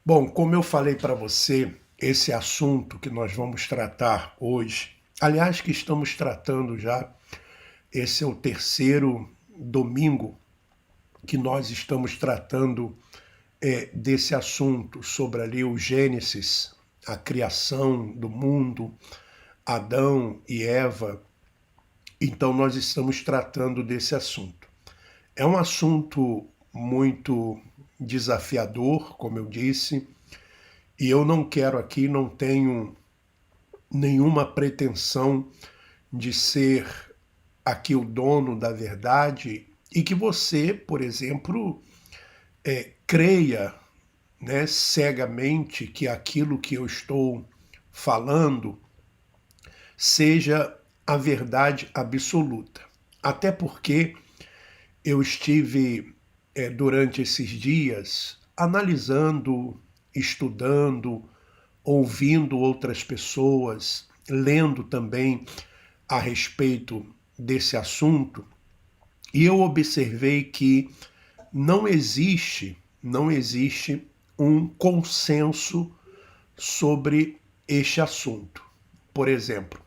Bom, como eu falei para você, esse assunto que nós vamos tratar hoje, aliás, que estamos tratando já, esse é o terceiro domingo que nós estamos tratando desse assunto sobre ali o Gênesis, a criação do mundo, Adão e Eva. Então nós estamos tratando desse assunto. É um assunto muito desafiador, como eu disse, e eu não quero aqui, não tenho nenhuma pretensão de ser aqui o dono da verdade e que você, por exemplo, creia, né, cegamente que aquilo que eu estou falando seja a verdade absoluta. Até porque eu estive, durante esses dias, analisando, estudando, ouvindo outras pessoas, lendo também a respeito desse assunto, e eu observei que não existe um consenso sobre este assunto. Por exemplo,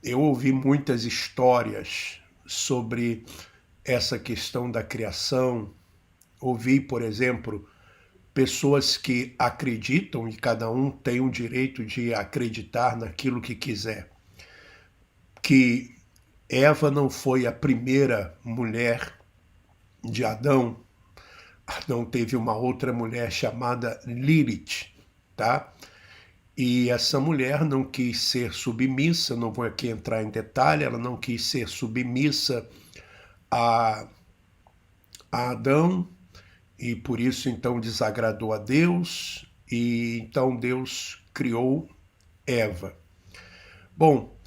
eu ouvi muitas histórias sobre essa questão da criação. Ouvi, por exemplo, pessoas que acreditam, e cada um tem o direito de acreditar naquilo que quiser, que Eva não foi a primeira mulher de Adão. Adão teve uma outra mulher chamada Lilith, tá? E essa mulher não quis ser submissa, não vou aqui entrar em detalhe, ela não quis ser submissa a, a Adão, e por isso então desagradou a Deus, e então Deus criou Eva. Bom,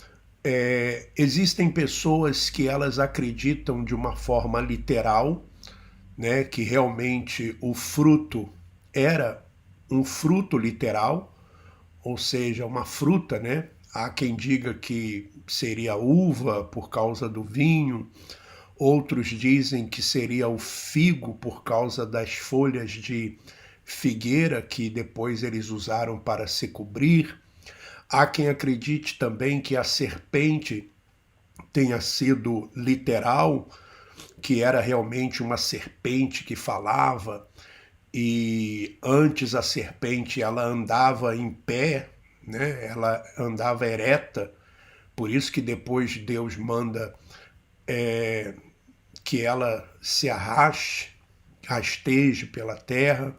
existem pessoas que elas acreditam de uma forma literal, né, que realmente o fruto era um fruto literal, ou seja, uma fruta, né? Há quem diga que seria uva por causa do vinho, outros dizem que seria o figo por causa das folhas de figueira que depois eles usaram para se cobrir. Há quem acredite também que a serpente tenha sido literal, que era realmente uma serpente que falava, e antes a serpente ela andava em pé, né? Ela andava ereta, por isso que depois Deus manda que ela se arraste, rasteje pela terra.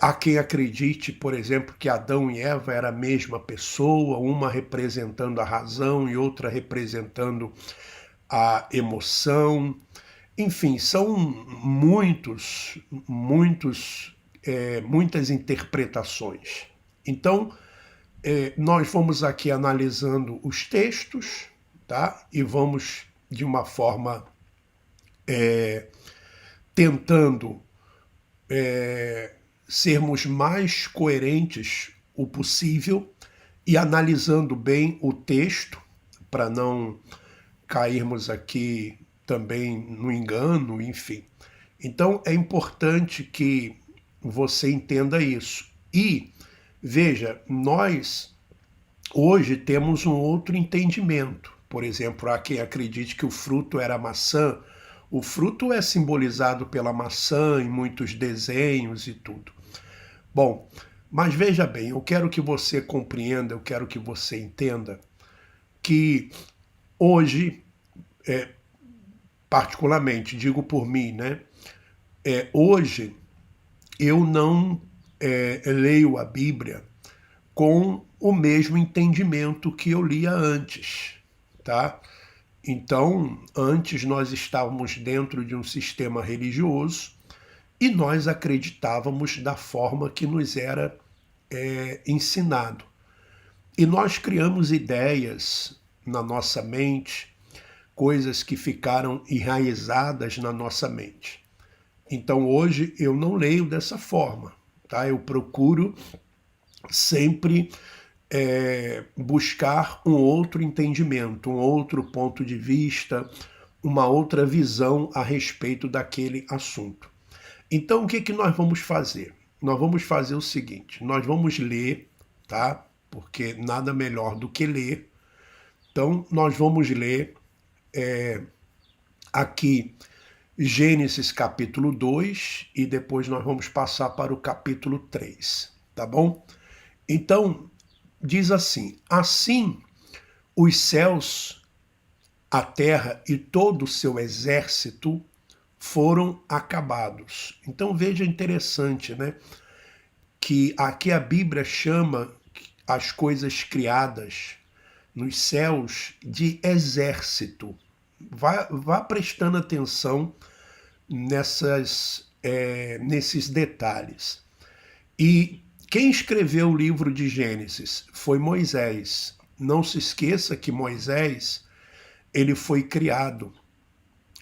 Há quem acredite, por exemplo, que Adão e Eva eram a mesma pessoa, uma representando a razão e outra representando a emoção. Enfim, são muitas interpretações. Então, nós vamos aqui analisando os textos, tá? E vamos, de uma forma, tentando sermos mais coerentes o possível e analisando bem o texto, para não cairmos aqui também no engano, enfim. Então é importante que você entenda isso. E veja, nós hoje temos um outro entendimento. Por exemplo, há quem acredite que o fruto era a maçã. O fruto é simbolizado pela maçã em muitos desenhos e tudo. Bom, mas veja bem, eu quero que você compreenda, eu quero que você entenda que hoje, particularmente, digo por mim, né? Hoje eu não leio a Bíblia com o mesmo entendimento que eu lia antes, tá? Então, antes nós estávamos dentro de um sistema religioso e nós acreditávamos da forma que nos era ensinado. E nós criamos ideias na nossa mente, coisas que ficaram enraizadas na nossa mente. Então hoje eu não leio dessa forma, tá? Eu procuro sempre buscar um outro entendimento, um outro ponto de vista, uma outra visão a respeito daquele assunto. Então, o que que nós vamos fazer? Nós vamos fazer o seguinte, nós vamos ler, tá? Porque nada melhor do que ler. Então, nós vamos ler aqui Gênesis capítulo 2 e depois nós vamos passar para o capítulo 3, tá bom? Então, diz assim: assim os céus, a terra e todo o seu exército foram acabados. Então veja, interessante, né? Que aqui a Bíblia chama as coisas criadas nos céus de exército. Vá prestando atenção nesses detalhes. E quem escreveu o livro de Gênesis foi Moisés. Não se esqueça que Moisés, ele foi criado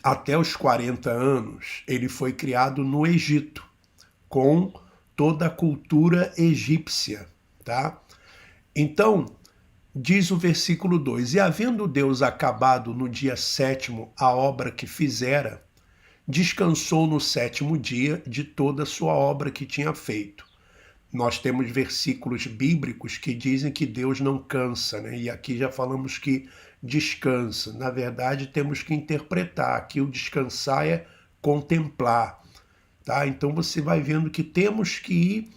até os 40 anos, ele foi criado no Egito, com toda a cultura egípcia, tá? Então, diz o versículo 2, e havendo Deus acabado no dia 7º a obra que fizera, descansou no 7º dia de toda a sua obra que tinha feito. Nós temos versículos bíblicos que dizem que Deus não cansa, né? E aqui já falamos que descansa. Na verdade, temos que interpretar que o descansar é contemplar, tá? Então você vai vendo que temos que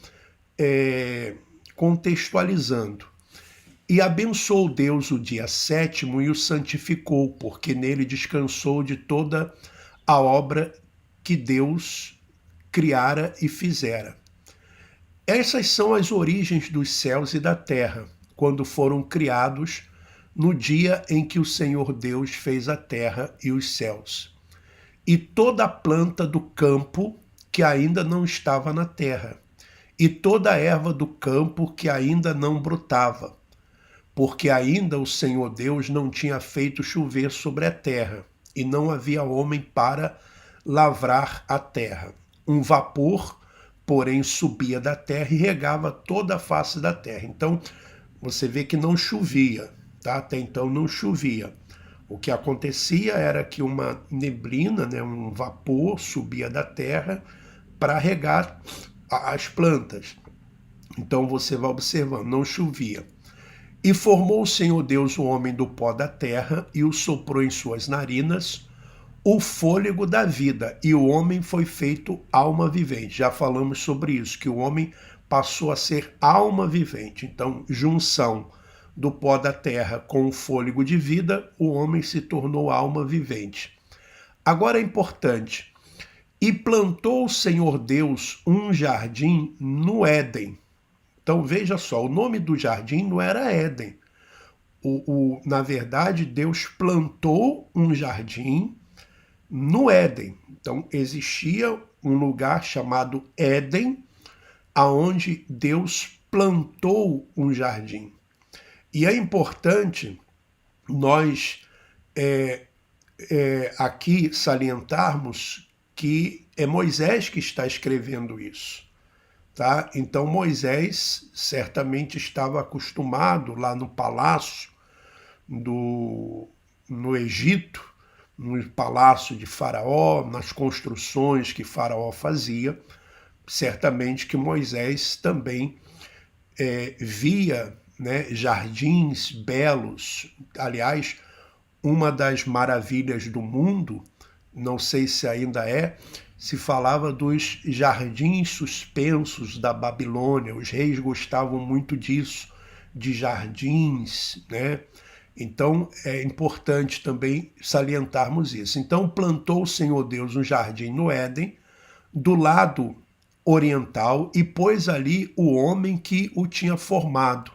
ir contextualizando. E abençoou Deus o dia 7º e o santificou, porque nele descansou de toda a obra que Deus criara e fizera. Essas são as origens dos céus e da terra, quando foram criados no dia em que o Senhor Deus fez a terra e os céus. E toda a planta do campo que ainda não estava na terra, e toda a erva do campo que ainda não brotava, porque ainda o Senhor Deus não tinha feito chover sobre a terra, e não havia homem para lavrar a terra. Um vapor, porém, subia da terra e regava toda a face da terra. Então, você vê que não chovia, tá? Até então não chovia. O que acontecia era que uma neblina, né, um vapor, subia da terra para regar as plantas. Então você vai observando, não chovia. E formou o Senhor Deus o homem do pó da terra e o soprou em suas narinas o fôlego da vida, e o homem foi feito alma vivente. Já falamos sobre isso, que o homem passou a ser alma vivente. Então, junção do pó da terra com o fôlego de vida, o homem se tornou alma vivente. Agora é importante, e plantou o Senhor Deus um jardim no Éden. Então veja só, o nome do jardim não era Éden. Na verdade, Deus plantou um jardim no Éden. Então existia um lugar chamado Éden, aonde Deus plantou um jardim. E é importante nós aqui salientarmos que é Moisés que está escrevendo isso. Tá? Então Moisés certamente estava acostumado lá no palácio no Egito, no palácio de Faraó, nas construções que Faraó fazia. Certamente que Moisés também via, né, jardins belos. Aliás, uma das maravilhas do mundo, não sei se ainda se falava dos jardins suspensos da Babilônia. Os reis gostavam muito disso, de jardins, né? Então é importante também salientarmos isso. Então plantou o Senhor Deus um jardim no Éden, do lado oriental, e pôs ali o homem que o tinha formado.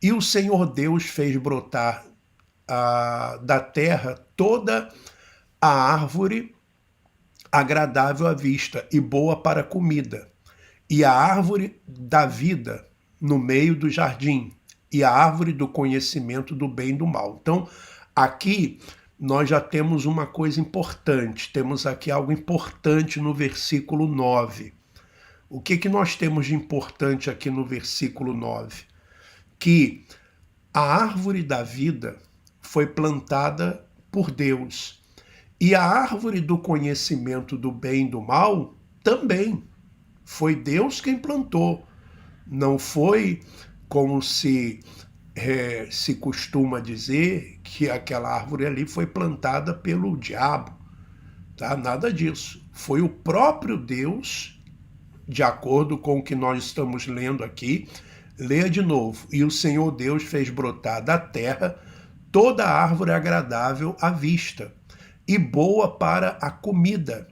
E o Senhor Deus fez brotar da terra toda a árvore agradável à vista e boa para a comida, e a árvore da vida no meio do jardim, e a árvore do conhecimento do bem e do mal. Então, aqui nós já temos uma coisa importante, temos aqui algo importante no versículo 9. O que nós temos de importante aqui no versículo 9? Que a árvore da vida foi plantada por Deus, e a árvore do conhecimento do bem e do mal também. Foi Deus quem plantou. Não foi como se costuma dizer que aquela árvore ali foi plantada pelo diabo. Tá? Nada disso. Foi o próprio Deus, de acordo com o que nós estamos lendo aqui. Leia de novo. E o Senhor Deus fez brotar da terra toda árvore agradável à vista e boa para a comida,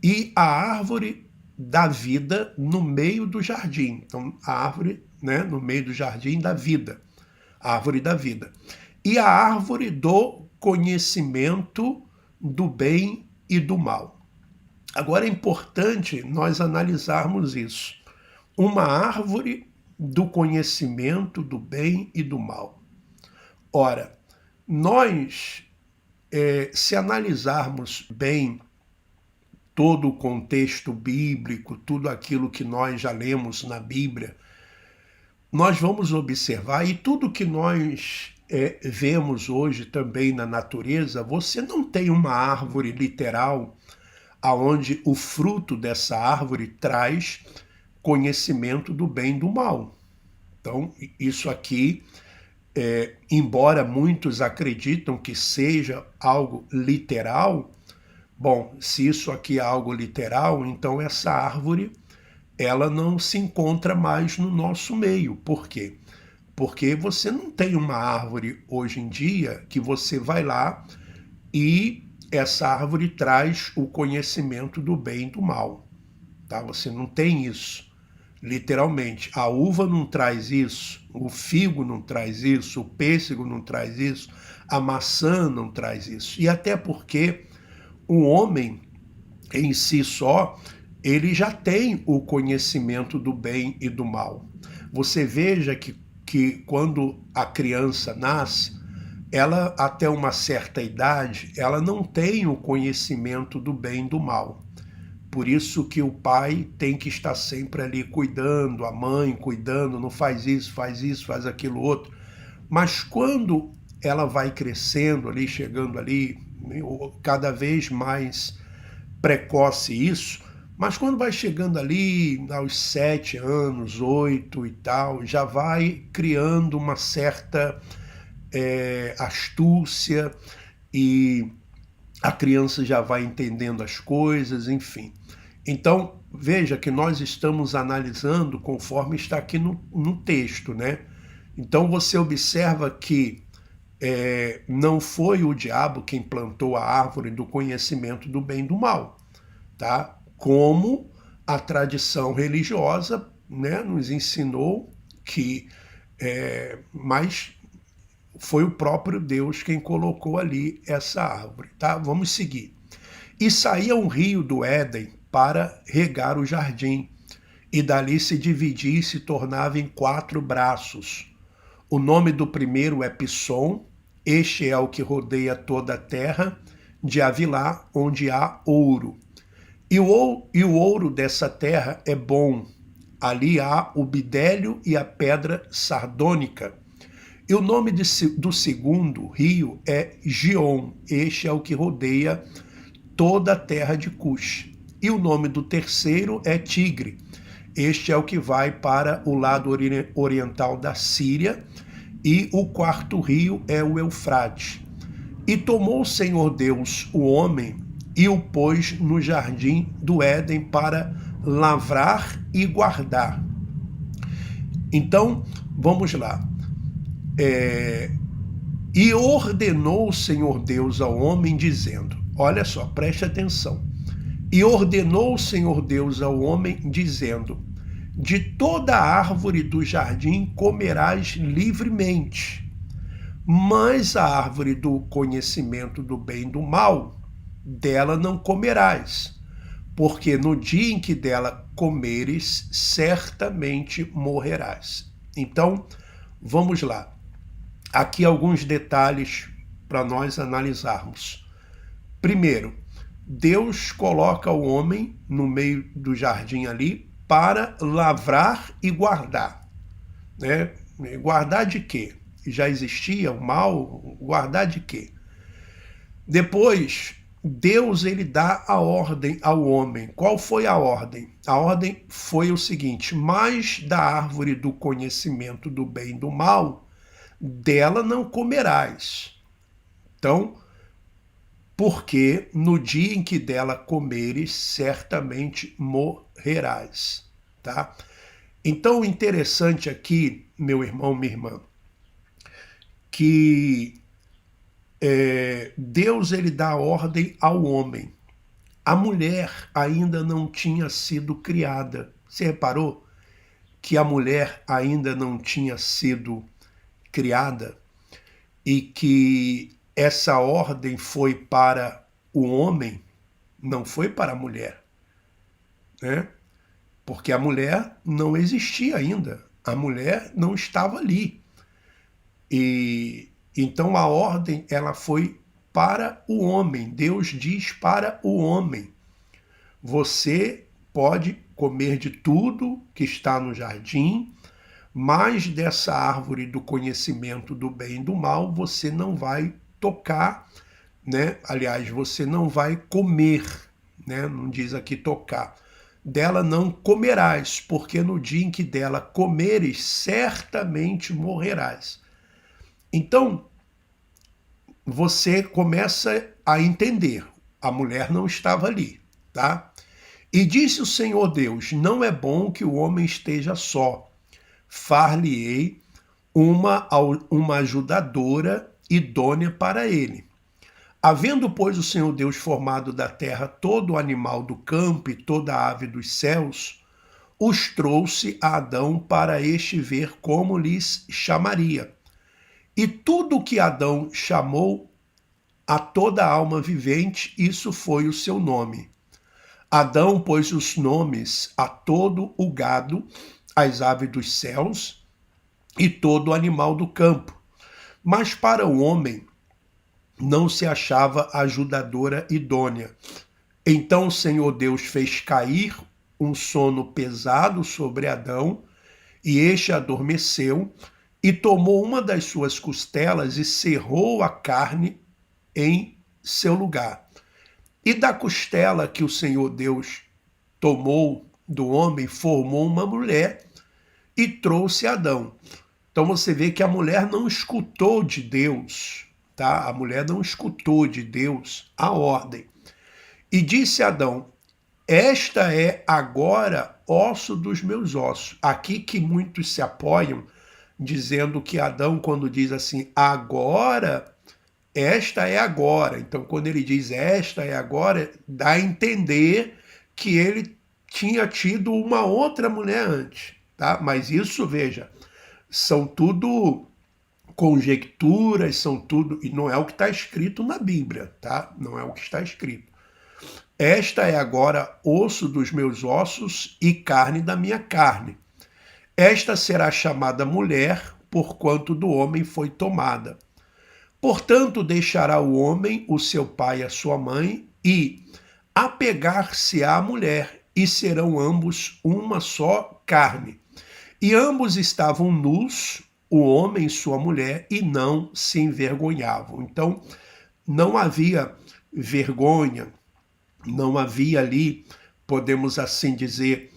e a árvore da vida no meio do jardim. Então, a árvore, né, no meio do jardim da vida, a árvore da vida. E a árvore do conhecimento do bem e do mal. Agora é importante nós analisarmos isso. Uma árvore do conhecimento do bem e do mal. Ora, nós, se analisarmos bem todo o contexto bíblico, tudo aquilo que nós já lemos na Bíblia, nós vamos observar, e tudo que nós vemos hoje também na natureza, você não tem uma árvore literal aonde o fruto dessa árvore traz conhecimento do bem e do mal. Então, isso aqui, embora muitos acreditam que seja algo literal, bom, se isso aqui é algo literal, então essa árvore, ela não se encontra mais no nosso meio. Por quê? Porque você não tem uma árvore hoje em dia que você vai lá e essa árvore traz o conhecimento do bem e do mal. Tá? Você não tem isso, literalmente. A uva não traz isso, o figo não traz isso, o pêssego não traz isso, a maçã não traz isso. E até porque o homem em si só, ele já tem o conhecimento do bem e do mal. Você veja que quando a criança nasce, ela até uma certa idade, ela não tem o conhecimento do bem e do mal. Por isso que o pai tem que estar sempre ali cuidando, a mãe cuidando, não faz isso, faz aquilo outro. Mas quando ela vai crescendo ali, chegando ali, cada vez mais precoce isso, mas quando vai chegando ali aos 7 anos, 8 e tal, já vai criando uma certa astúcia e a criança já vai entendendo as coisas, enfim. Então, veja que nós estamos analisando conforme está aqui no texto, né? Então você observa que não foi o diabo quem plantou a árvore do conhecimento do bem e do mal, tá? Como a tradição religiosa, né, nos ensinou que, mas foi o próprio Deus quem colocou ali essa árvore, tá? Vamos seguir. E saía um rio do Éden para regar o jardim, e dali se dividia e se tornava em 4 braços. O nome do primeiro é Pissom, este é o que rodeia toda a terra, de Havilá, onde há ouro. E o ouro dessa terra é bom, ali há o bidélio e a pedra sardônica. E o nome do segundo rio é Gion, este é o que rodeia toda a terra de Cush. E o nome do terceiro é Tigre, este é o que vai para o lado oriental da Síria. E o quarto rio é o Eufrates. E tomou o Senhor Deus o homem e o pôs no jardim do Éden para lavrar e guardar. Então, vamos lá. E ordenou o Senhor Deus ao homem, dizendo, olha só, preste atenção. E ordenou o Senhor Deus ao homem, dizendo, de toda árvore do jardim comerás livremente, mas a árvore do conhecimento do bem e do mal, dela não comerás, porque no dia em que dela comeres, certamente morrerás. Então, vamos lá. Aqui alguns detalhes para nós analisarmos. Primeiro, Deus coloca o homem no meio do jardim ali para lavrar e guardar. Né? Guardar de quê? Já existia o mal? Guardar de quê? Depois, Deus ele dá a ordem ao homem. Qual foi a ordem? A ordem foi o seguinte: mas da árvore do conhecimento do bem e do mal, dela não comerás. Então, porque no dia em que dela comeres, certamente morrerás, tá? Então, o interessante aqui, meu irmão, minha irmã, que Deus ele dá ordem ao homem. A mulher ainda não tinha sido criada. Você reparou que a mulher ainda não tinha sido criada e que essa ordem foi para o homem, não foi para a mulher, né? Porque a mulher não existia ainda. A mulher não estava ali. E então a ordem ela foi para o homem. Deus diz para o homem: você pode comer de tudo que está no jardim, mas dessa árvore do conhecimento do bem e do mal você não vai tocar, né? Aliás, você não vai comer, né? Não diz aqui tocar. Dela não comerás, porque no dia em que dela comeres, certamente morrerás. Então, você começa a entender, a mulher não estava ali, tá? E disse o Senhor Deus: não é bom que o homem esteja só, far-lhe-ei uma ajudadora idônea para ele. Havendo, pois, o Senhor Deus formado da terra todo animal do campo e toda ave dos céus, os trouxe a Adão para este ver como lhes chamaria. E tudo que Adão chamou a toda alma vivente, isso foi o seu nome. Adão pôs os nomes a todo o gado, as aves dos céus e todo animal do campo. Mas para o homem não se achava ajudadora idônea. Então o Senhor Deus fez cair um sono pesado sobre Adão, e este adormeceu, e tomou uma das suas costelas e cerrou a carne em seu lugar. E da costela que o Senhor Deus tomou do homem, formou uma mulher e trouxe Adão. Então você vê que a mulher não escutou de Deus, tá? A mulher não escutou de Deus a ordem. E disse Adão: esta é agora osso dos meus ossos. Aqui que muitos se apoiam, dizendo que Adão, quando diz assim, agora, esta é agora. Então, quando ele diz esta é agora, dá a entender que ele tinha tido uma outra mulher antes, tá? Mas isso, veja, são tudo conjecturas, são tudo, e não é o que está escrito na Bíblia, tá? Não é o que está escrito. Esta é agora osso dos meus ossos e carne da minha carne. Esta será chamada mulher, porquanto do homem foi tomada. Portanto, deixará o homem o seu pai e a sua mãe, e apegar-se à mulher, e serão ambos uma só carne. E ambos estavam nus, o homem e sua mulher, e não se envergonhavam. Então, não havia vergonha, não havia ali, podemos assim dizer,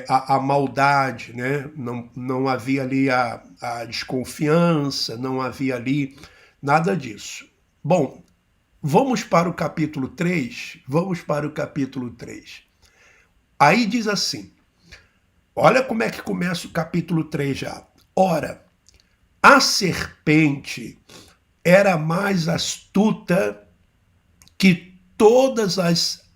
a maldade, né? Não havia ali a desconfiança, não havia ali nada disso. Bom, vamos para o capítulo 3. Vamos para o capítulo 3. Aí diz assim, olha como é que começa o capítulo 3 já. Ora, a serpente era mais astuta que todas as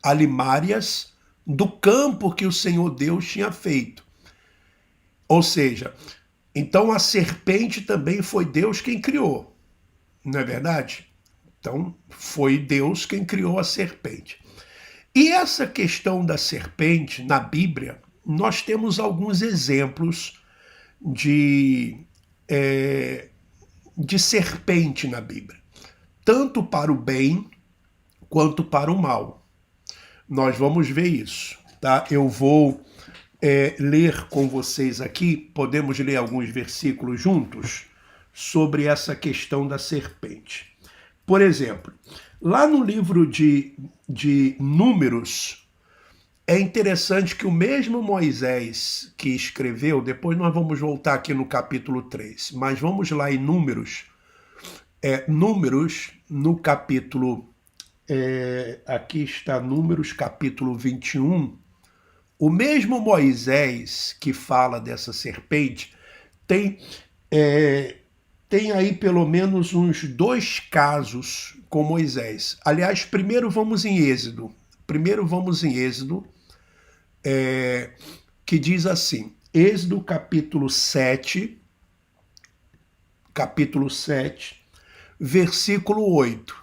alimárias do campo que o Senhor Deus tinha feito. Ou seja, então a serpente também foi Deus quem criou, não é verdade? Então foi Deus quem criou a serpente. E essa questão da serpente na Bíblia, nós temos alguns exemplos de serpente na Bíblia, tanto para o bem quanto para o mal. Nós vamos ver isso, tá? Eu vou ler com vocês aqui, podemos ler alguns versículos juntos sobre essa questão da serpente. Por exemplo, lá no livro de Números, é interessante que o mesmo Moisés que escreveu, depois nós vamos voltar aqui no capítulo 3, mas vamos lá em Números, Números no capítulo, aqui está Números capítulo 21, o mesmo Moisés que fala dessa serpente tem, tem aí pelo menos uns 2 casos com Moisés. Aliás, primeiro vamos em Êxodo. Que diz assim, Êxodo capítulo 7, versículo 8.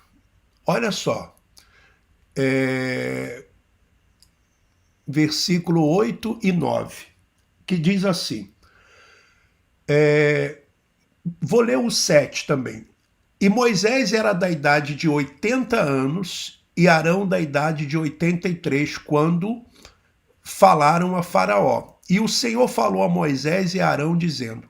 Olha só, versículo 8 e 9, que diz assim, vou ler o 7 também. E Moisés era da idade de 80 anos e Arão da idade de 83, quando falaram a Faraó. E o Senhor falou a Moisés e a Arão, dizendo,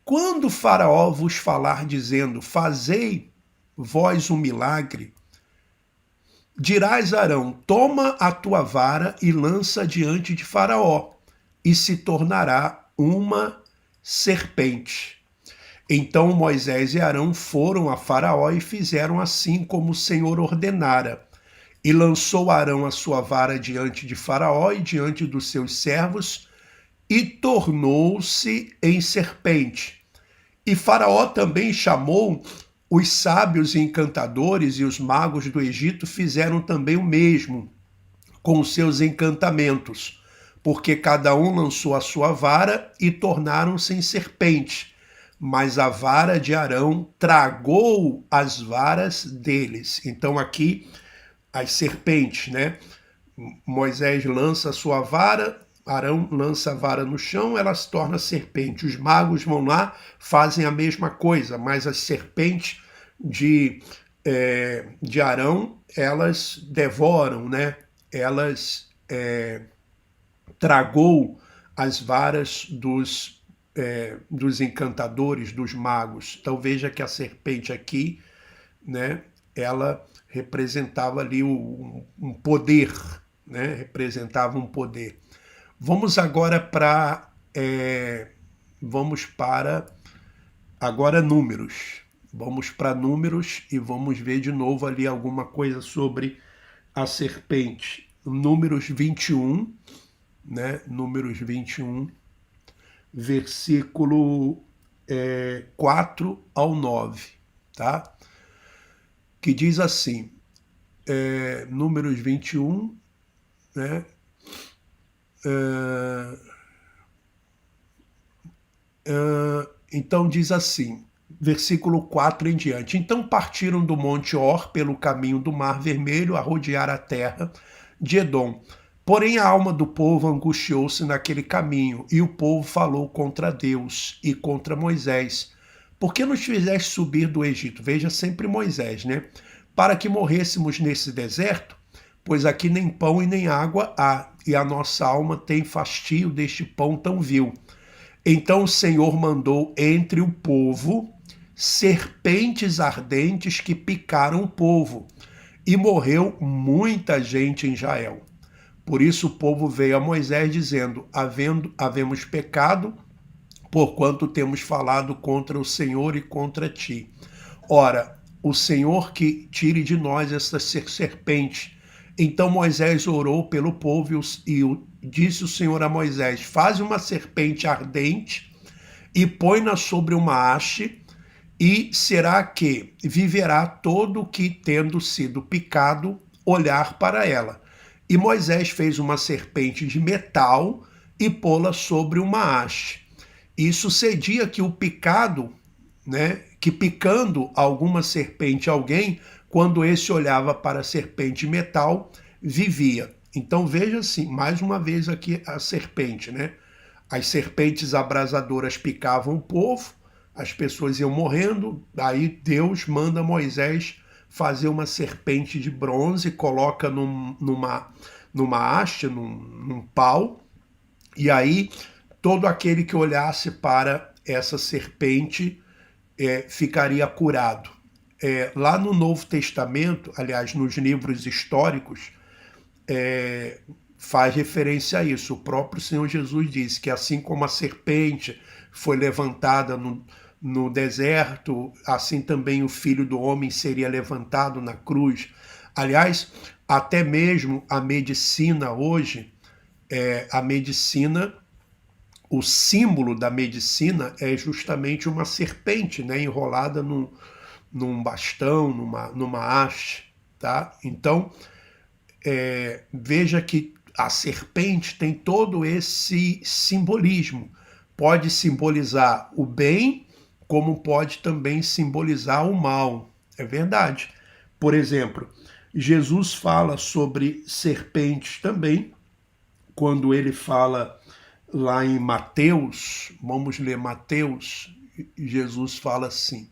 quando Faraó vos falar, dizendo, fazei vós um milagre, dirás a Arão, toma a tua vara e lança diante de Faraó, e se tornará uma serpente. Então Moisés e Arão foram a Faraó e fizeram assim como o Senhor ordenara. E lançou Arão a sua vara diante de Faraó e diante dos seus servos, e tornou-se em serpente. E Faraó também chamou os sábios e encantadores, e os magos do Egito fizeram também o mesmo com os seus encantamentos, porque cada um lançou a sua vara e tornaram-se em serpente. Mas a vara de Arão tragou as varas deles. Então aqui as serpentes, né? Moisés lança a sua vara, Arão lança a vara no chão, ela se torna serpente. Os magos vão lá, fazem a mesma coisa, mas as serpentes de Arão, elas devoram, né? Elas tragou as varas dos encantadores, dos magos. Então veja que a serpente aqui, né? Ela representava ali um poder, né? Representava um poder. Vamos agora para agora Números. Vamos para Números e vamos ver de novo ali alguma coisa sobre a serpente. Números 21, né? Números 21, versículo 4 ao 9, tá? Que diz assim, Números 21, né? Então diz assim, versículo 4 em diante. Então partiram do Monte Or pelo caminho do Mar Vermelho a rodear a terra de Edom. Porém a alma do povo angustiou-se naquele caminho, e o povo falou contra Deus e contra Moisés. Por que nos fizeste subir do Egito? Veja sempre Moisés, né? Para que morrêssemos nesse deserto? Pois aqui nem pão e nem água há, e a nossa alma tem fastio deste pão tão vil. Então o Senhor mandou entre o povo serpentes ardentes que picaram o povo, e morreu muita gente em Israel. Por isso o povo veio a Moisés dizendo, havemos pecado, porquanto temos falado contra o Senhor e contra ti. Ora, o Senhor que tire de nós esta serpente. Então Moisés orou pelo povo e disse o Senhor a Moisés, faze uma serpente ardente e põe-na sobre uma haste, e será que viverá todo o que, tendo sido picado, olhar para ela. E Moisés fez uma serpente de metal e pô-la sobre uma haste. E sucedia que o picado, né, que picando alguma serpente alguém, quando esse olhava para a serpente de metal, vivia. Então veja assim, mais uma vez aqui a serpente, né? As serpentes abrasadoras picavam o povo, as pessoas iam morrendo, aí Deus manda Moisés fazer uma serpente de bronze, coloca numa haste, num pau, e aí todo aquele que olhasse para essa serpente ficaria curado. lá no Novo Testamento, aliás, nos livros históricos, faz referência a isso. O próprio Senhor Jesus disse que assim como a serpente foi levantada no deserto, assim também o Filho do Homem seria levantado na cruz. Aliás, até mesmo a medicina hoje, o símbolo da medicina é justamente uma serpente, né, enrolada num bastão, numa haste, tá? Então, veja que a serpente tem todo esse simbolismo. Pode simbolizar o bem, como pode também simbolizar o mal. É verdade. Por exemplo, Jesus fala sobre serpentes também, quando ele fala lá em Mateus, vamos ler Mateus, Jesus fala assim,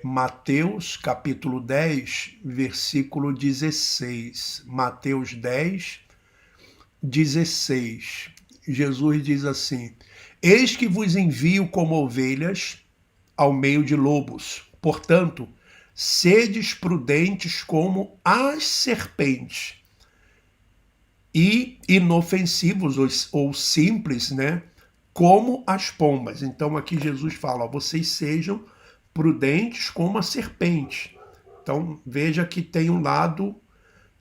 Mateus capítulo 10, versículo 16. Mateus 10, 16. Jesus diz assim: Eis que vos envio como ovelhas ao meio de lobos. Portanto, sedes prudentes como as serpentes e inofensivos ou simples, né? Como as pombas. Então aqui Jesus fala: vocês sejam prudentes como a serpente. Então veja que tem um lado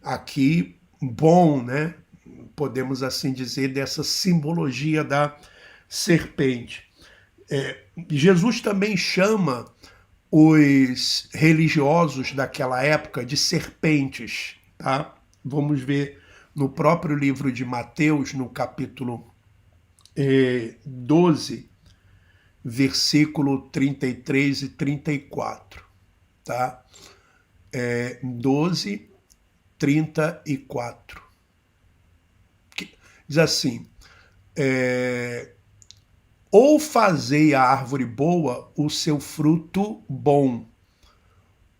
aqui bom, né? Podemos assim dizer, dessa simbologia da serpente. Jesus também chama os religiosos daquela época de serpentes, tá? Vamos ver no próprio livro de Mateus, no capítulo 12, versículo 33 e 34, tá? 12, 34. Diz assim, ou fazei a árvore boa o seu fruto bom,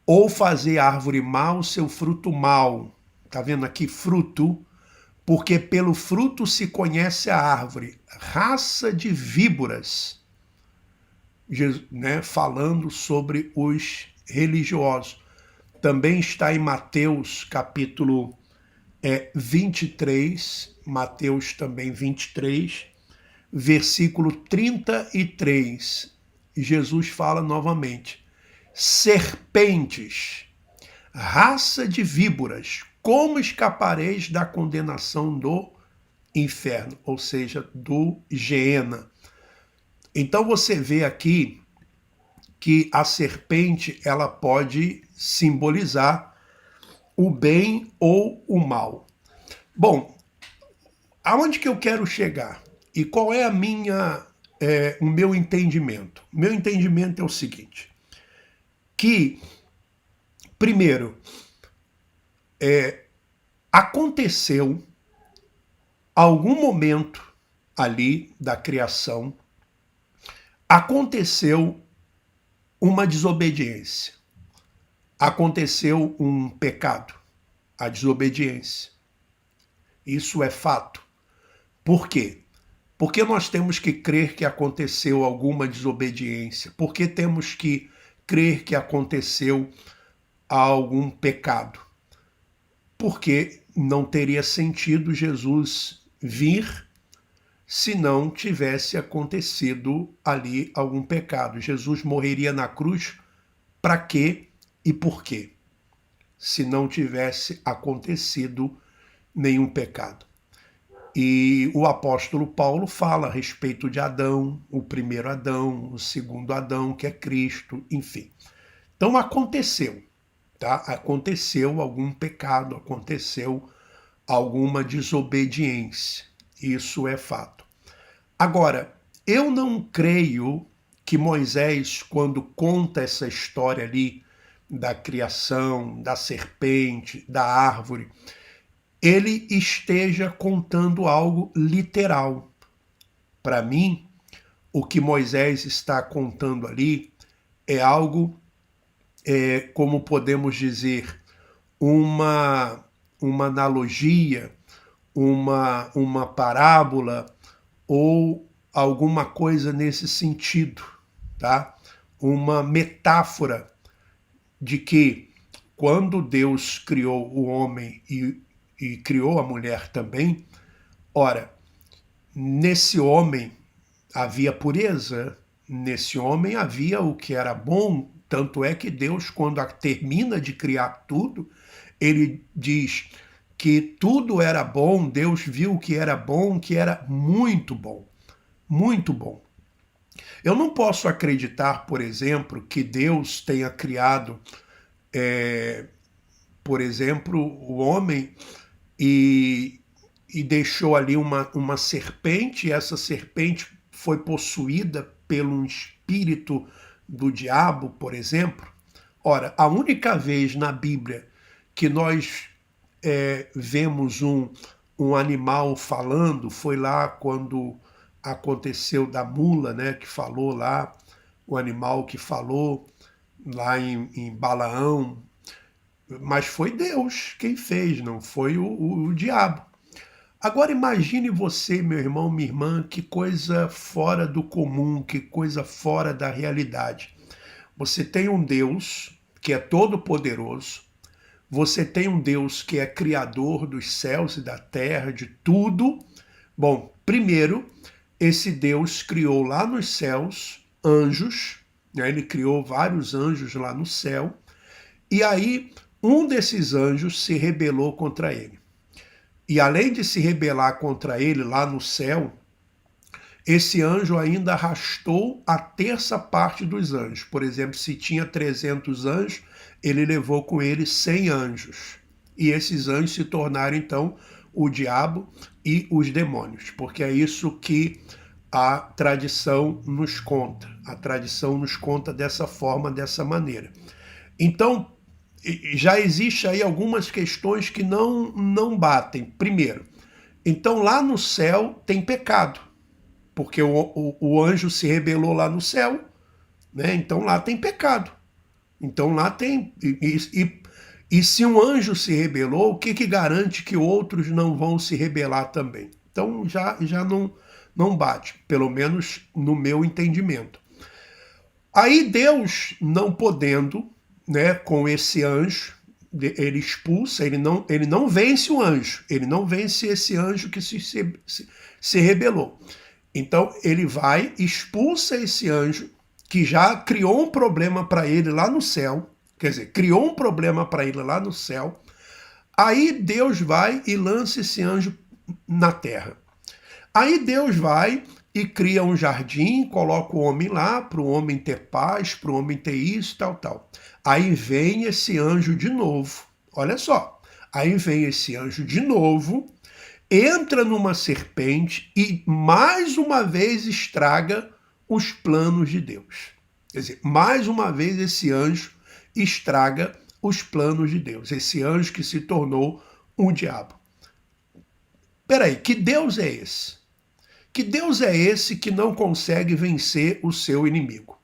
ou fazei a árvore má o seu fruto mau. Tá vendo aqui fruto? Porque pelo fruto se conhece a árvore. Raça de víboras, né, falando sobre os religiosos. Também está em Mateus capítulo 23, Mateus também 23, versículo 33. Jesus fala novamente: serpentes, raça de víboras, como escapareis da condenação do inferno, ou seja, do Geena. Então você vê aqui que a serpente ela pode simbolizar o bem ou o mal. Bom, aonde que eu quero chegar? E qual é o meu entendimento? Meu entendimento é o seguinte, que, primeiro, aconteceu algum momento ali da criação, aconteceu uma desobediência, aconteceu um pecado, a desobediência. Isso é fato. Por quê? Porque nós temos que crer que aconteceu alguma desobediência? Porque temos que crer que aconteceu algum pecado? Porque não teria sentido Jesus vir se não tivesse acontecido ali algum pecado. Jesus morreria na cruz para quê e por quê? Se não tivesse acontecido nenhum pecado. E o apóstolo Paulo fala a respeito de Adão, o primeiro Adão, o segundo Adão, que é Cristo, enfim. Então aconteceu, tá? Aconteceu algum pecado, aconteceu alguma desobediência. Isso é fato. Agora, eu não creio que Moisés, quando conta essa história ali da criação, da serpente, da árvore, ele esteja contando algo literal. Para mim, o que Moisés está contando ali é algo, como podemos dizer, uma analogia, uma parábola ou alguma coisa nesse sentido, tá? Uma metáfora de que quando Deus criou o homem e criou a mulher também, ora, nesse homem havia pureza, nesse homem havia o que era bom, tanto é que Deus, quando termina de criar tudo, ele diz que tudo era bom, Deus viu que era muito bom, muito bom. Eu não posso acreditar, por exemplo, que Deus tenha criado, por exemplo, o homem e deixou ali uma serpente, e essa serpente foi possuída pelo espírito do diabo, por exemplo. Ora, a única vez na Bíblia que nós vemos um animal falando foi lá quando aconteceu da mula, né, que falou lá, o animal que falou lá em Balaão, mas foi Deus quem fez, não foi o diabo. Agora imagine você, meu irmão, minha irmã, que coisa fora do comum, que coisa fora da realidade. Você tem um Deus que é todo-poderoso, você tem um Deus que é criador dos céus e da terra, de tudo. Bom, primeiro, esse Deus criou lá nos céus anjos, né? Ele criou vários anjos lá no céu, e aí um desses anjos se rebelou contra ele. E além de se rebelar contra ele lá no céu, esse anjo ainda arrastou a terça parte dos anjos. Por exemplo, se tinha 300 anjos, ele levou com ele 100 anjos. E esses anjos se tornaram, então, o diabo e os demônios, porque é isso que a tradição nos conta. A tradição nos conta dessa forma, dessa maneira. Então, já existe aí algumas questões que não batem. Primeiro, então lá no céu tem pecado, porque o anjo se rebelou lá no céu, né? Então lá tem pecado. Então lá tem... E se um anjo se rebelou, o que garante que outros não vão se rebelar também? Então já não bate, pelo menos no meu entendimento. Aí Deus, não podendo, né, com esse anjo, ele expulsa, ele não vence o anjo, ele não vence esse anjo que se rebelou. Então ele vai, expulsa esse anjo, que já criou um problema para ele lá no céu, quer dizer, criou um problema para ele lá no céu. Aí Deus vai e lança esse anjo na terra. Aí Deus vai e cria um jardim, coloca o homem lá, para o homem ter paz, para o homem ter isso, tal. Aí vem esse anjo de novo, olha só, aí vem esse anjo de novo, entra numa serpente e mais uma vez estraga os planos de Deus. Quer dizer, mais uma vez esse anjo estraga os planos de Deus, esse anjo que se tornou um diabo. Peraí, que Deus é esse? Que Deus é esse que não consegue vencer o seu inimigo?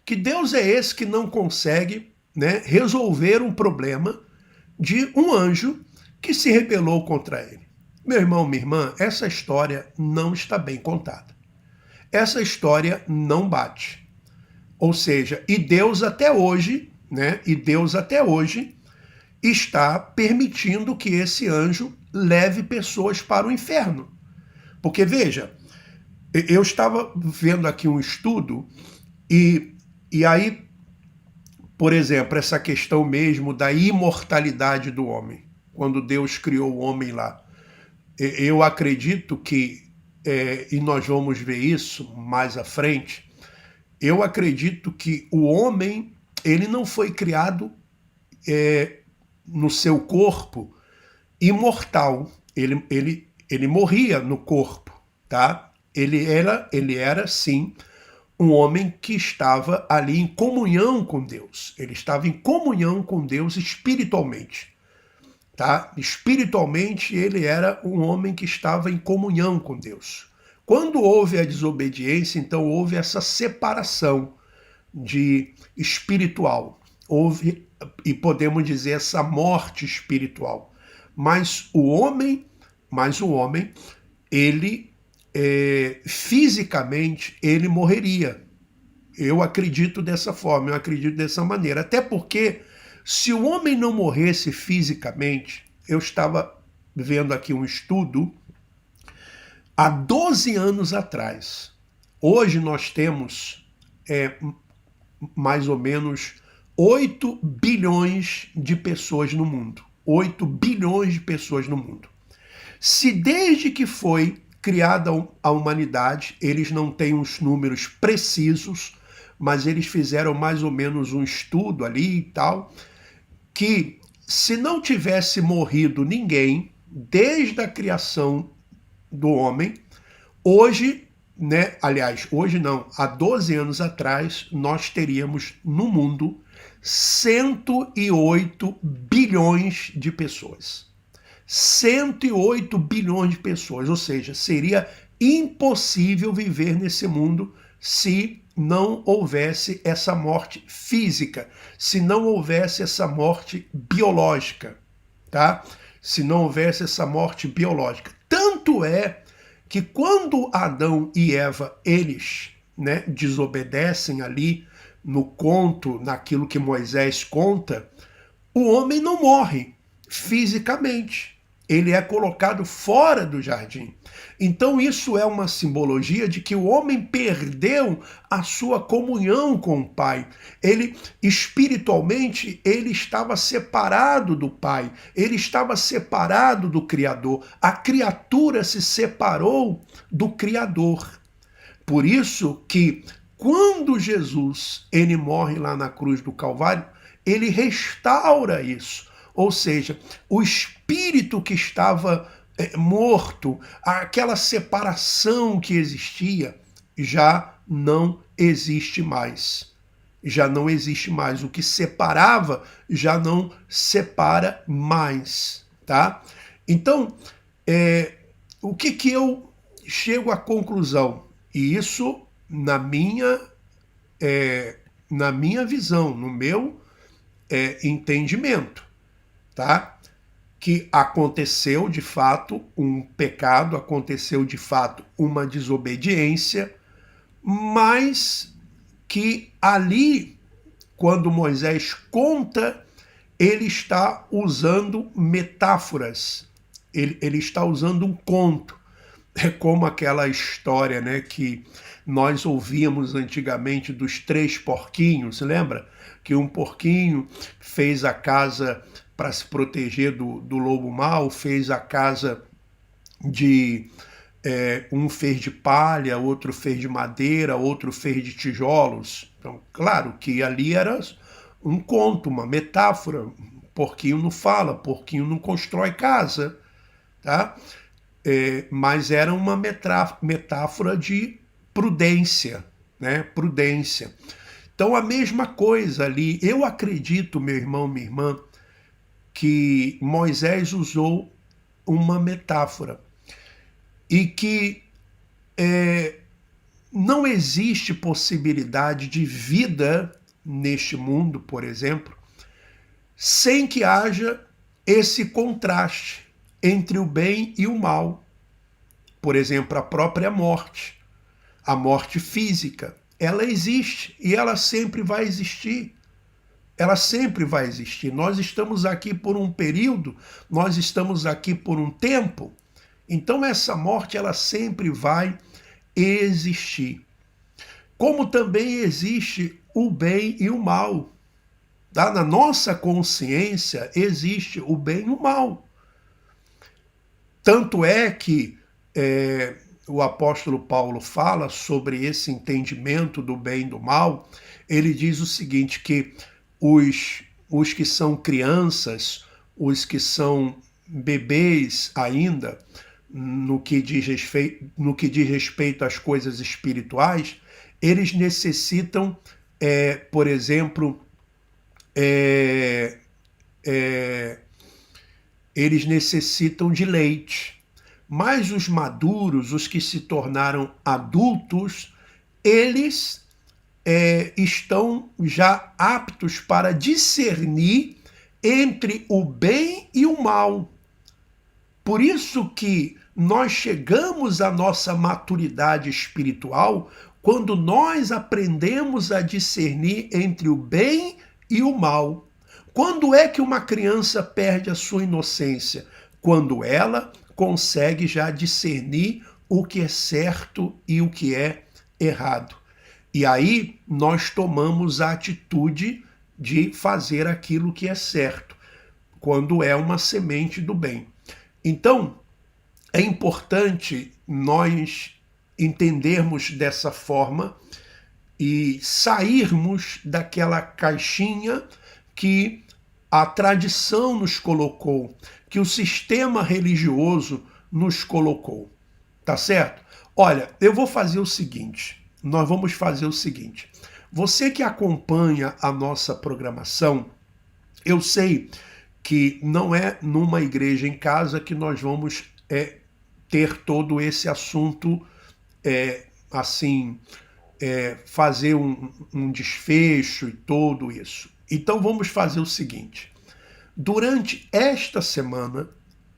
Que Deus é esse que não consegue, né, resolver um problema de um anjo que se rebelou contra ele? Meu irmão, minha irmã, essa história não está bem contada. Essa história não bate. Ou seja, e Deus até hoje, né, está permitindo que esse anjo leve pessoas para o inferno. Porque, veja, eu estava vendo aqui um estudo e aí, por exemplo, essa questão mesmo da imortalidade do homem, quando Deus criou o homem lá. Eu acredito que, e nós vamos ver isso mais à frente, eu acredito que o homem, ele não foi criado no seu corpo imortal. Ele morria no corpo, tá? Ele era, sim, um homem que estava ali em comunhão com Deus. Ele estava em comunhão com Deus espiritualmente, tá? Espiritualmente, ele era um homem que estava em comunhão com Deus. Quando houve a desobediência, então houve essa separação de espiritual. Houve, e podemos dizer, essa morte espiritual. Mas o homem, ele fisicamente, ele morreria. Eu acredito dessa forma, eu acredito dessa maneira. Até porque, se o homem não morresse fisicamente, eu estava vendo aqui um estudo, há 12 anos atrás. Hoje nós temos mais ou menos 8 bilhões de pessoas no mundo. 8 bilhões de pessoas no mundo. Se desde que foi criada a humanidade, eles não têm os números precisos, mas eles fizeram mais ou menos um estudo ali e tal, que se não tivesse morrido ninguém desde a criação do homem, hoje, né, aliás, hoje não, há 12 anos atrás, nós teríamos no mundo 108 bilhões de pessoas. 108 bilhões de pessoas, ou seja, seria impossível viver nesse mundo se não houvesse essa morte física, se não houvesse essa morte biológica, tá? Se não houvesse essa morte biológica. Tanto é que quando Adão e Eva, eles, né, desobedecem ali no conto, naquilo que Moisés conta, o homem não morre fisicamente. Ele é colocado fora do jardim. Então isso é uma simbologia de que o homem perdeu a sua comunhão com o Pai. Ele, espiritualmente, ele estava separado do Pai. Ele estava separado do Criador. A criatura se separou do Criador. Por isso que quando Jesus ele morre lá na cruz do Calvário, ele restaura isso. Ou seja, o espírito que estava morto, aquela separação que existia, já não existe mais. Já não existe mais. O que separava já não separa mais, tá? Então, o que eu chego à conclusão? E isso na minha visão, no meu entendimento, tá? Que aconteceu de fato um pecado, aconteceu de fato uma desobediência, mas que ali, quando Moisés conta, ele está usando metáforas, ele está usando um conto. É como aquela história, né, que nós ouvíamos antigamente dos 3 porquinhos, lembra? Que um porquinho fez a casa para se proteger do lobo mau, fez a casa de... um fez de palha, outro fez de madeira, outro fez de tijolos. Então, claro que ali era um conto, uma metáfora. Porquinho não fala, porquinho não constrói casa, tá? Mas era uma metáfora de prudência, né? Prudência. Então, a mesma coisa ali. Eu acredito, meu irmão, minha irmã, que Moisés usou uma metáfora e que não existe possibilidade de vida neste mundo, por exemplo, sem que haja esse contraste entre o bem e o mal. Por exemplo, a própria morte, a morte física, ela existe e ela sempre vai existir. Ela sempre vai existir. Nós estamos aqui por um período, nós estamos aqui por um tempo, então essa morte ela sempre vai existir. Como também existe o bem e o mal. Tá? Na nossa consciência existe o bem e o mal. Tanto é que o apóstolo Paulo fala sobre esse entendimento do bem e do mal. Ele diz o seguinte, que os que são crianças, os que são bebês ainda, no que diz respeito às coisas espirituais, eles necessitam, por exemplo, eles necessitam de leite. Mas os maduros, os que se tornaram adultos, eles estão já aptos para discernir entre o bem e o mal. Por isso que nós chegamos à nossa maturidade espiritual quando nós aprendemos a discernir entre o bem e o mal. Quando é que uma criança perde a sua inocência? Quando ela consegue já discernir o que é certo e o que é errado. E aí nós tomamos a atitude de fazer aquilo que é certo, quando é uma semente do bem. Então, é importante nós entendermos dessa forma e sairmos daquela caixinha que a tradição nos colocou, que o sistema religioso nos colocou. Tá certo? Olha, eu vou fazer o seguinte, nós vamos fazer o seguinte. Você que acompanha a nossa programação, eu sei que não é numa igreja em casa que nós vamos ter todo esse assunto assim, fazer um desfecho e tudo isso. Então vamos fazer o seguinte. Durante esta semana,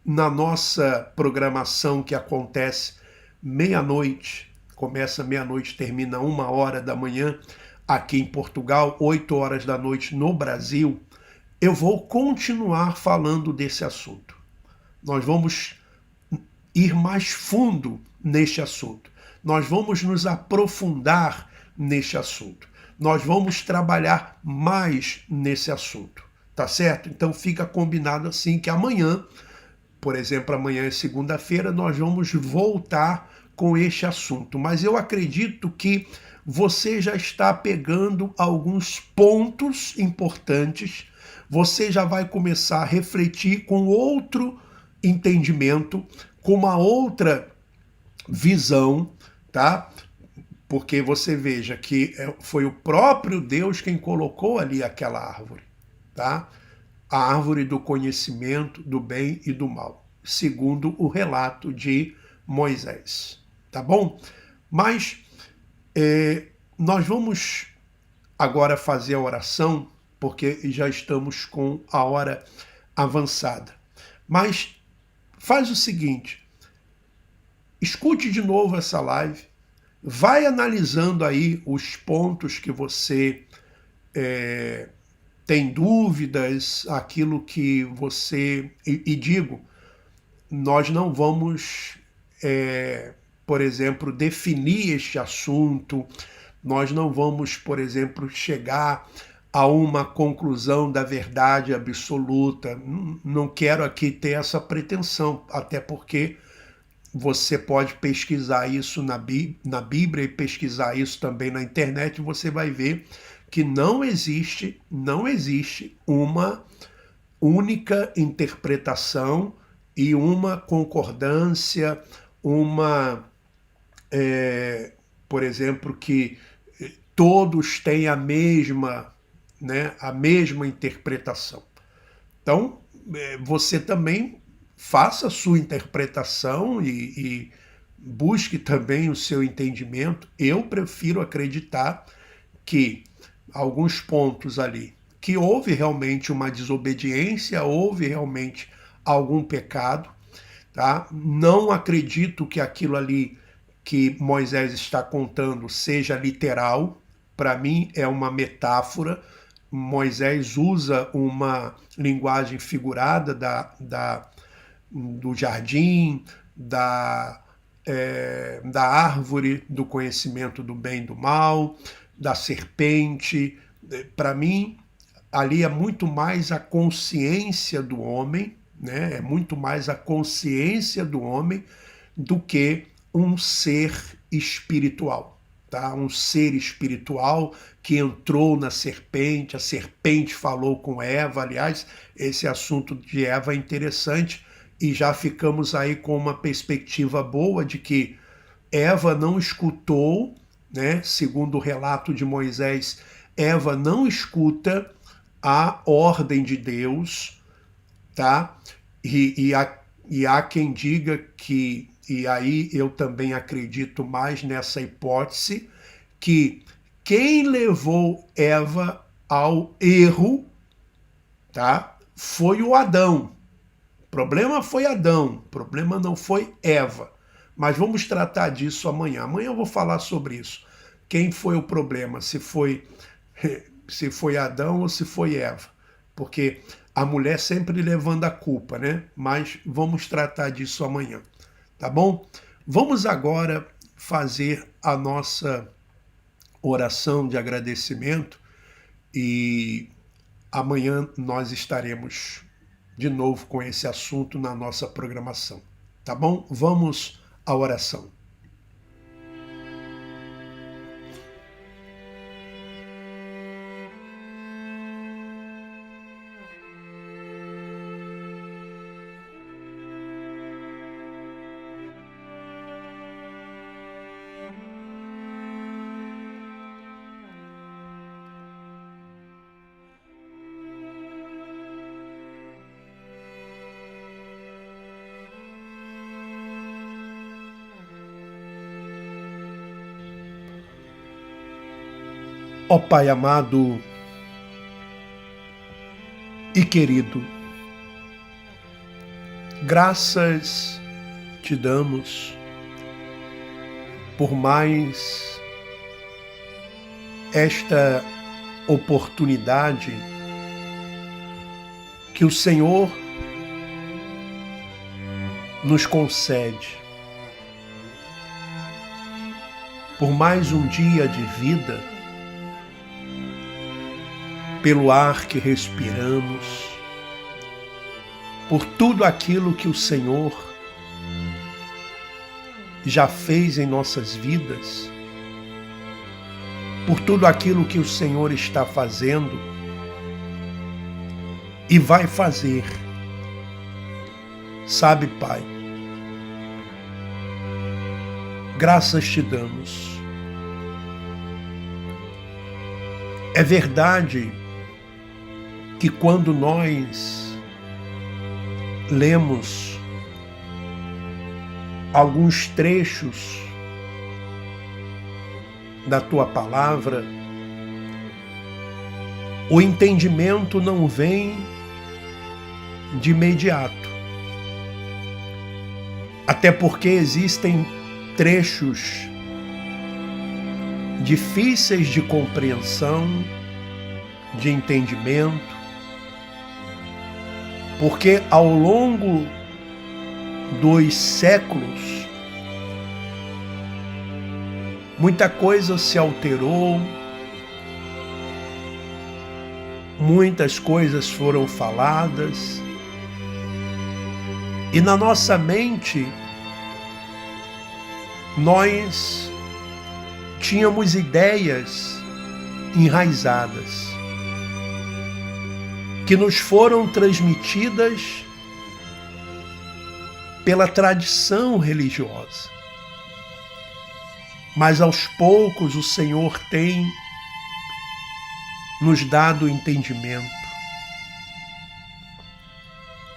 na nossa programação que acontece meia-noite, começa meia-noite, termina 1h da manhã, aqui em Portugal, 8h da noite no Brasil, eu vou continuar falando desse assunto. Nós vamos ir mais fundo neste assunto. Nós vamos nos aprofundar neste assunto. Nós vamos trabalhar mais nesse assunto, tá certo? Então fica combinado assim que amanhã, por exemplo, amanhã é segunda-feira, nós vamos voltar com este assunto. Mas eu acredito que você já está pegando alguns pontos importantes, você já vai começar a refletir com outro entendimento, com uma outra visão, tá? Porque você veja que foi o próprio Deus quem colocou ali aquela árvore, tá? A árvore do conhecimento do bem e do mal, segundo o relato de Moisés, tá bom? Mas nós vamos agora fazer a oração, porque já estamos com a hora avançada. Mas faz o seguinte, escute de novo essa live, vai analisando aí os pontos que você tem dúvidas, aquilo que você... E digo, nós não vamos, por exemplo, definir este assunto, nós não vamos, por exemplo, chegar a uma conclusão da verdade absoluta. Não quero aqui ter essa pretensão, até porque você pode pesquisar isso na Bíblia e pesquisar isso também na internet, e você vai ver que não existe uma única interpretação e uma concordância, por exemplo, que todos têm a mesma interpretação. Então, você também faça a sua interpretação e busque também o seu entendimento. Eu prefiro acreditar que alguns pontos ali, que houve realmente uma desobediência, houve realmente algum pecado, tá? Não acredito que aquilo ali que Moisés está contando seja literal. Para mim é uma metáfora. Moisés usa uma linguagem figurada do jardim, da árvore do conhecimento do bem e do mal, da serpente. Para mim, ali é muito mais a consciência do homem, né? É muito mais a consciência do homem do que um ser espiritual, tá? Um ser espiritual que entrou na serpente, a serpente falou com Eva. Aliás, esse assunto de Eva é interessante, e já ficamos aí com uma perspectiva boa de que Eva não escutou, né? Segundo o relato de Moisés, Eva não escuta a ordem de Deus, tá? E há quem diga que, e aí eu também acredito mais nessa hipótese, que quem levou Eva ao erro, tá? Foi o Adão. O problema foi Adão, o problema não foi Eva. Mas vamos tratar disso amanhã. Amanhã eu vou falar sobre isso. quem foi o problema, se foi Adão ou se foi Eva, porque a mulher sempre levando a culpa, né? Mas vamos tratar disso amanhã, tá bom? Vamos agora fazer a nossa oração de agradecimento e amanhã nós estaremos de novo com esse assunto na nossa programação, tá bom? Vamos à oração. Ó Pai amado e querido, graças te damos por mais esta oportunidade que o Senhor nos concede, por mais um dia de vida, pelo ar que respiramos, por tudo aquilo que o Senhor já fez em nossas vidas, por tudo aquilo que o Senhor está fazendo e vai fazer. Sabe, Pai, graças te damos. É verdade que quando nós lemos alguns trechos da tua palavra, o entendimento não vem de imediato. Até porque existem trechos difíceis de compreensão, de entendimento, porque ao longo dos séculos muita coisa se alterou, muitas coisas foram faladas, e na nossa mente nós tínhamos ideias enraizadas que nos foram transmitidas pela tradição religiosa. Mas aos poucos o Senhor tem nos dado entendimento.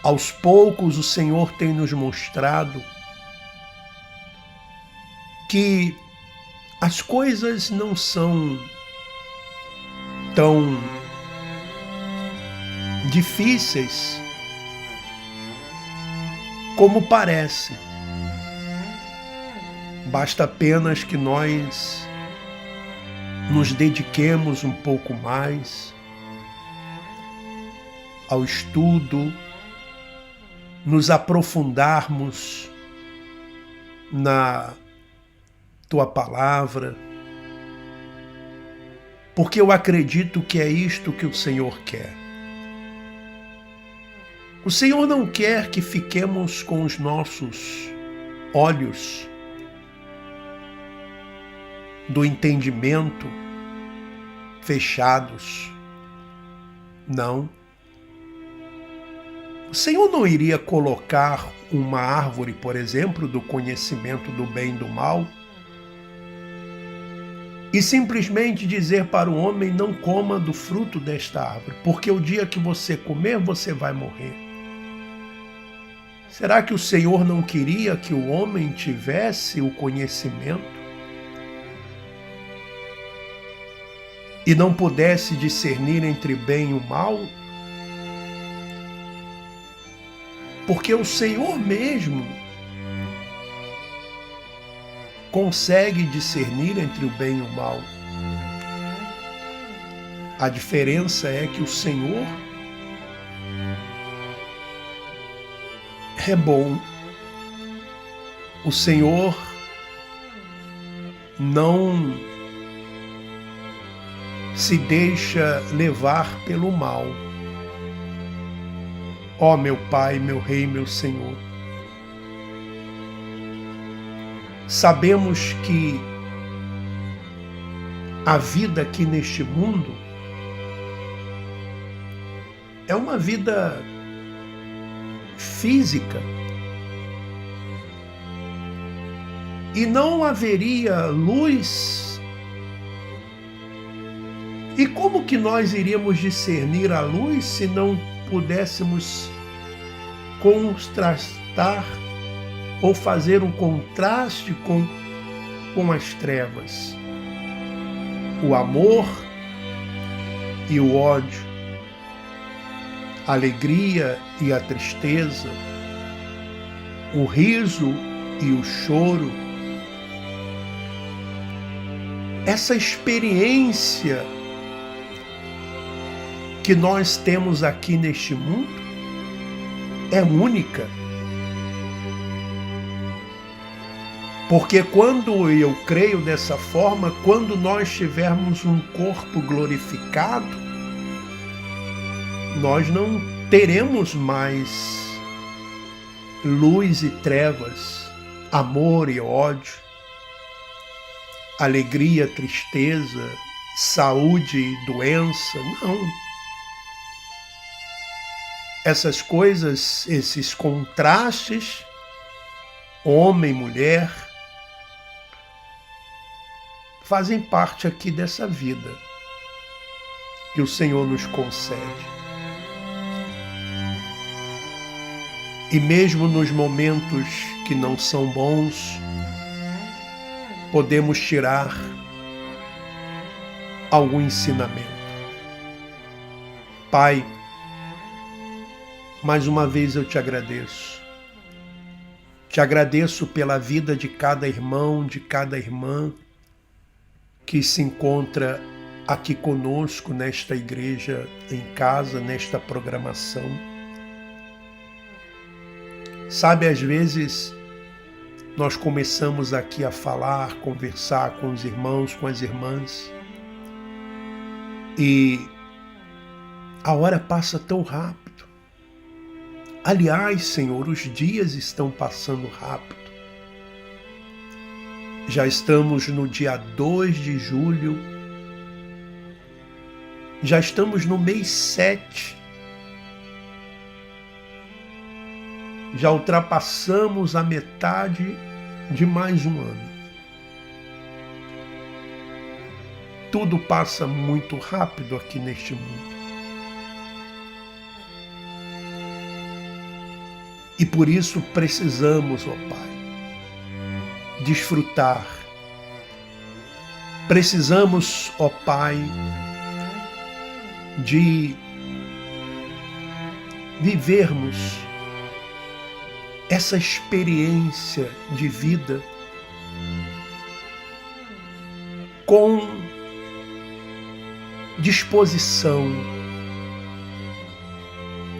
Aos poucos o Senhor tem nos mostrado que as coisas não são tão difíceis como parece. Basta apenas que nós nos dediquemos um pouco mais ao estudo, nos aprofundarmos na tua palavra, porque eu acredito que é isto que o Senhor quer. O Senhor não quer que fiquemos com os nossos olhos do entendimento fechados. Não. O Senhor não iria colocar uma árvore, por exemplo, do conhecimento do bem e do mal, e simplesmente dizer para o homem: não coma do fruto desta árvore, porque o dia que você comer, você vai morrer. Será que o Senhor não queria que o homem tivesse o conhecimento e não pudesse discernir entre bem e o mal? Porque o Senhor mesmo consegue discernir entre o bem e o mal. A diferença é que o Senhor é bom. O Senhor não se deixa levar pelo mal. Ó meu Pai, meu Rei, meu Senhor, sabemos que a vida aqui neste mundo é uma vida física e não haveria luz. E como que nós iríamos discernir a luz se não pudéssemos contrastar ou fazer um contraste com as trevas? O amor e o ódio, a alegria e a tristeza, o riso e o choro. Essa experiência que nós temos aqui neste mundo é única. Porque quando eu creio dessa forma, quando nós tivermos um corpo glorificado, nós não teremos mais luz e trevas, amor e ódio, alegria, tristeza, saúde e doença. Não. Essas coisas, esses contrastes, homem, mulher, fazem parte aqui dessa vida que o Senhor nos concede. E mesmo nos momentos que não são bons, podemos tirar algum ensinamento. Pai, mais uma vez eu te agradeço. Te agradeço pela vida de cada irmão, de cada irmã que se encontra aqui conosco nesta igreja em casa, nesta programação. Sabe, às vezes nós começamos aqui a falar, conversar com os irmãos, com as irmãs, e a hora passa tão rápido. Aliás, Senhor, os dias estão passando rápido. Já estamos no dia 2 de julho, já estamos no mês 7, já ultrapassamos a metade de mais um ano. Tudo passa muito rápido aqui neste mundo. E por isso precisamos, ó Pai, desfrutar. Precisamos, ó Pai, de vivermos essa experiência de vida com disposição,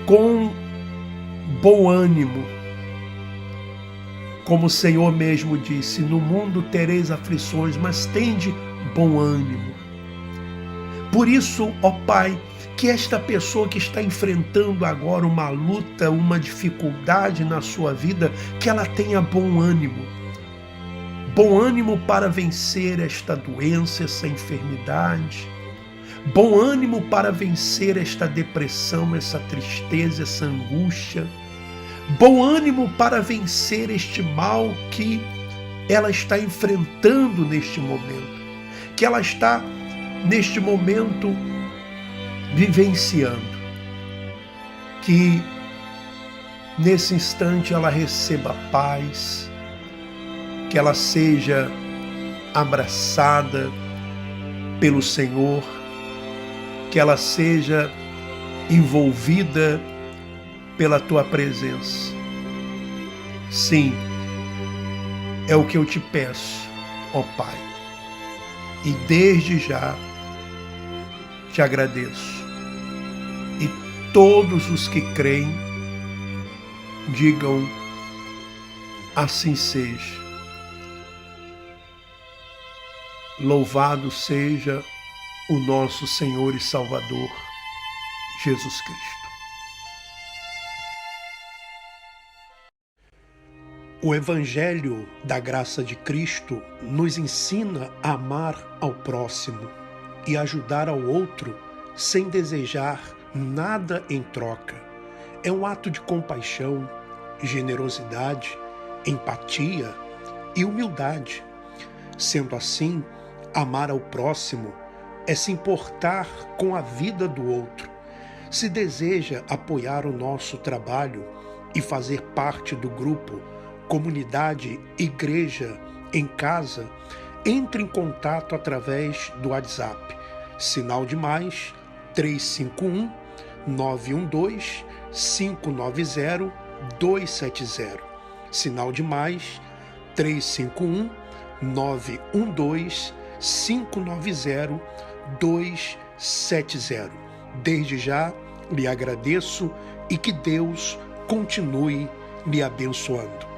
com bom ânimo. Como o Senhor mesmo disse, no mundo tereis aflições, mas tende bom ânimo. Por isso, ó Pai, que esta pessoa que está enfrentando agora uma luta, uma dificuldade na sua vida, que ela tenha bom ânimo. Bom ânimo para vencer esta doença, essa enfermidade. Bom ânimo para vencer esta depressão, essa tristeza, essa angústia. Bom ânimo para vencer este mal que ela está enfrentando neste momento, que ela está neste momento vivenciando. Que nesse instante ela receba paz, que ela seja abraçada pelo Senhor, que ela seja envolvida pela Tua presença. Sim, é o que eu te peço. ó Pai. E desde já te agradeço. E todos os que creem, digam assim seja. Louvado seja o nosso Senhor e Salvador, Jesus Cristo. O Evangelho da Graça de Cristo nos ensina a amar ao próximo e ajudar ao outro sem desejar nada em troca. É um ato de compaixão, generosidade, empatia e humildade. Sendo assim, amar ao próximo é se importar com a vida do outro. Se deseja apoiar o nosso trabalho e fazer parte do grupo Comunidade Igreja em Casa, entre em contato através do WhatsApp, sinal de mais 351 912 590 270, sinal de mais 351 912 590 270. Desde já lhe agradeço e que Deus continue lhe abençoando.